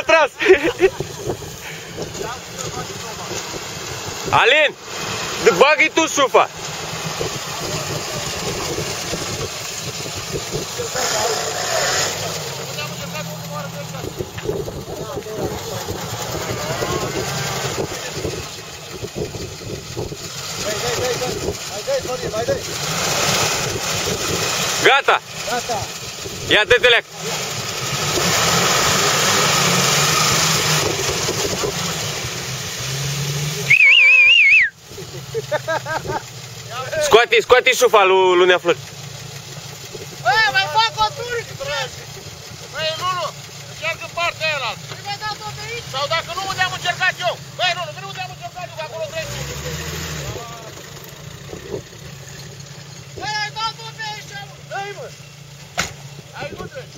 l-a tras! Alin! Bagă-i tu sufa! Gata! Gata! Ia dă-te leac! Scoate-i șufa lui Neaflor. Băi, mai fac o tură! Băi, Lulu, încearcă partea aia la. Păi mai dau tot pe aici? Sau dacă nu, unde am încercat eu? Băi, Lulu, veni unde am încercat eu, că acolo trece. Băi, ai dat tot pe aici, mă! Dă-i, mă! Aici nu trece.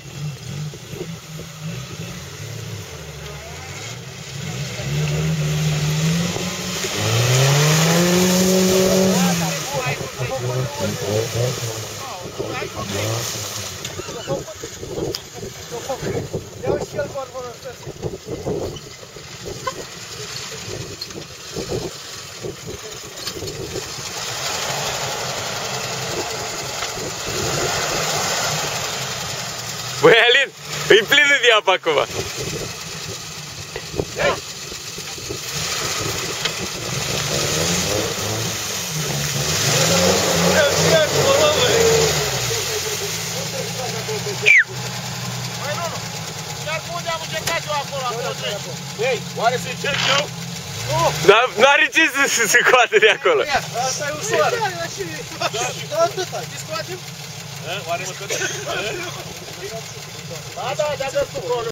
Băi, Alin, îi plină de apă acum. Băi, Lulu, încearcă unde am încercat eu acolo trece. Ei, oare să încerc eu? N-are ce să se scoate de acolo. Asta e ușoară. Da, atâta. Ce scoatem? Oare mă scădem? Da, da, de-a găsit tu.